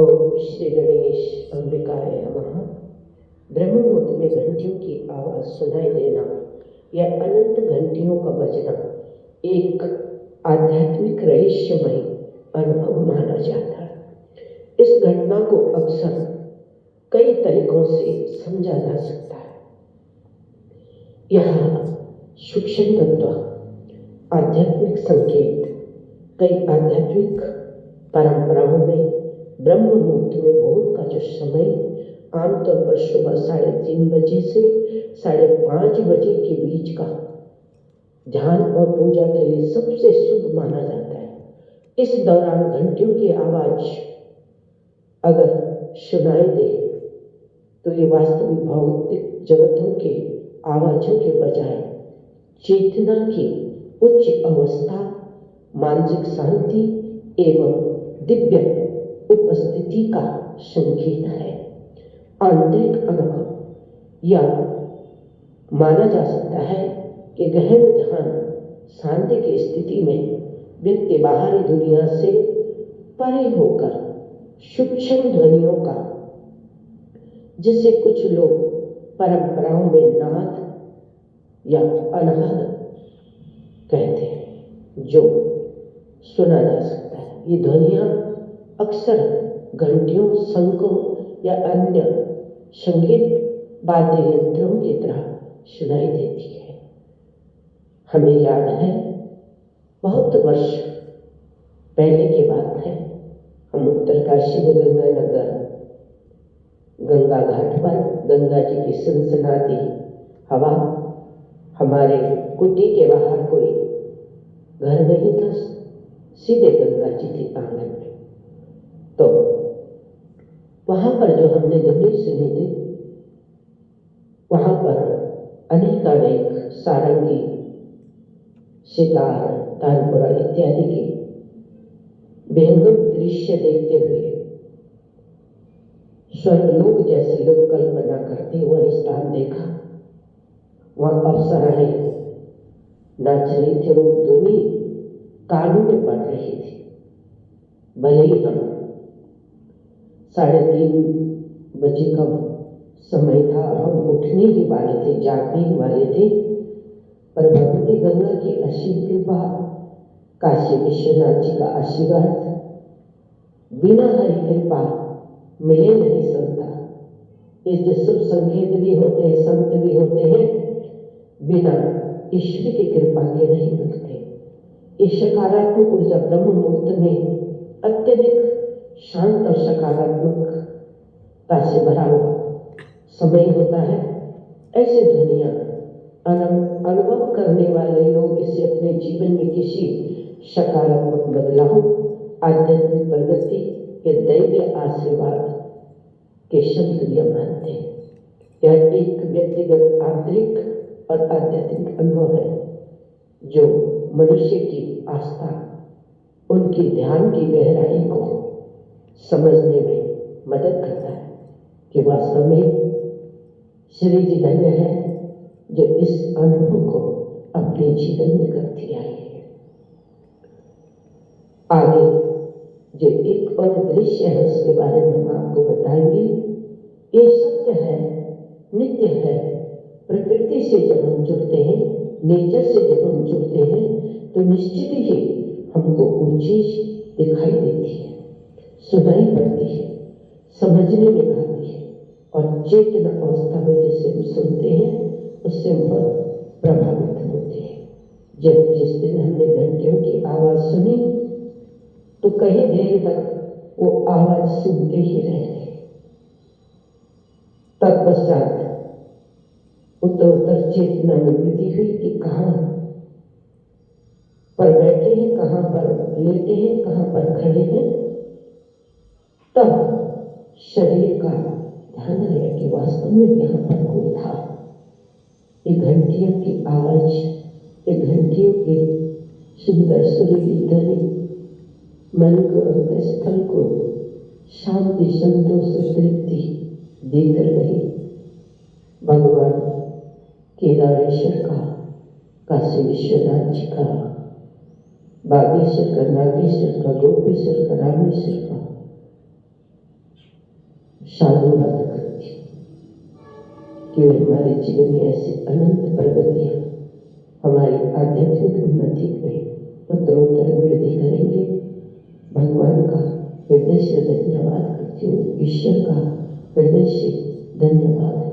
ओम श्री गणेश अंबिकाय नमः। ब्रह्ममुहूर्त में घंटियों की आवाज सुनाई देना या अनंत घंटियों का बजना एक आध्यात्मिक रहस्यमय अनुभव माना जाता है। इस घटना को अक्सर कई तरीकों से समझा जा सकता है। यह सूक्ष्म तत्व, आध्यात्मिक संकेत, कई आध्यात्मिक परंपराओं में ब्रह्म मुहूर्त में भोर का जो समय आमतौर पर सुबह 3:30 बजे से 5:30 बजे के बीच का ध्यान और पूजा के लिए सबसे शुभ माना जाता है। इस दौरान घंटियों की आवाज अगर सुनाई दे तो ये वास्तविक भौतिक जगतों के आवाजों के बजाय चेतना की उच्च अवस्था, मानसिक शांति एवं दिव्य उपस्थिति का संकेत है। आंतरिक अनुभव यह माना जा सकता है कि गहन ध्यान शांति की स्थिति में व्यक्ति बाहरी दुनिया से परे होकर सूक्ष्म ध्वनियों का, जिसे कुछ लोग परंपराओं में नाद या अनाहत कहते हैं, जो सुना जा सकता है। ये ध्वनियाँ अक्सर घंटियों, शंखों या अन्य संगीत वाद्य यंत्रों की तरह सुनाई देती है। हमें याद है, बहुत वर्ष पहले की बात है, हम उत्तरकाशी में गंगा घाट पर गंगा जी की सनसनाती हवा, हमारे कुटी के बाहर कोई घर नहीं था, सीधे गंगा जी थी आंगन में। तो वहां पर जो हमने ध्वनि सुनी थी, वहां पर अनेक सारंगी, सितार, तानपुरा इत्यादि के विहंगम दृश्य देखते हुए स्वर्गलोक जैसे लोग कल्पना करते वह स्थान देखा। वहां अप्सराएं नाच रही थी, लोग ध्वनि कानों में पड़ रही थी। भले ही हम 3:30 बजे का समय था और हम उठने ही वाले थे, जागने ही वाले थे, पर भगवती गंगा की असीम कृपा, काशी विश्वनाथ जी का आशीर्वाद बिना हरि कृपा मिले नहीं सकता। ये जो शुभ संकेत भी होते हैं, संत भी होते हैं, बिना ईश्वर की कृपा के नहीं मिलते। ये सकारात्मक ऊर्जा ब्रह्म मुहूर्त में अत्यधिक शांत और सकारात्मकता से भरा हुआ समय होता है। ऐसे ध्वनियाँ अनुभव करने वाले लोग इसे अपने जीवन में किसी सकारात्मक बदलाव, आध्यात्मिक प्रगति या दैवीय आशीर्वाद के शब्द मानते हैं। यह एक व्यक्तिगत आंतरिक और आध्यात्मिक अनुभव है जो मनुष्य की आस्था, उनकी ध्यान की गहराई को समझने में मदद करता है कि वास्तव में श्री जी धन्य है जो इस अनुभव को अपने जीवन में करती आई है। आगे जो एक और दृश्य है उसके बारे में हम आपको बताएंगे। ये सत्य है, नित्य है। प्रकृति से जब हम जुड़ते हैं, नेचर से जब हम जुड़ते हैं, तो निश्चित ही हमको कोई चीज दिखाई देती है, सुनाई पड़ती है, समझने में आती है, और चेतन अवस्था में जिसे हम सुनते हैं उससे हम बहुत प्रभावित होते हैं। जब जिस दिन हमने घंटियों की आवाज सुनी तो कई देर तक वो आवाज सुनते ही रह गए। तत्पश्चात उत्तर चेतना में वृद्धि हुई कि कहाँ पर बैठे हैं, कहाँ पर लेटे हैं, कहाँ पर खड़े हैं। तब शरीर का ध्यान आया कि वास्तव में यहाँ पर कोई था। ये घंटियों की आवाज, ये घंटियों की सुंदर सुरीली ध्वनि मन को, अंतस्थल को शांति, संतोष, तृप्ति देकर गई। भगवान केदारेश्वर का, काशी विश्वनाथ जी का, बागेश्वर का, नागेश्वर का, गोपेश्वर का, रामेश्वर का, साधुवाद करती हूँ कि हमारे जीवन में ऐसी अनंत प्रगतियाँ हमारी आध्यात्मिक उन्नति में उत्तरोत्तर वृद्धि करेंगे। भगवान का हृदय से धन्यवाद करती हूँ, ईश्वर का हृदय से धन्यवाद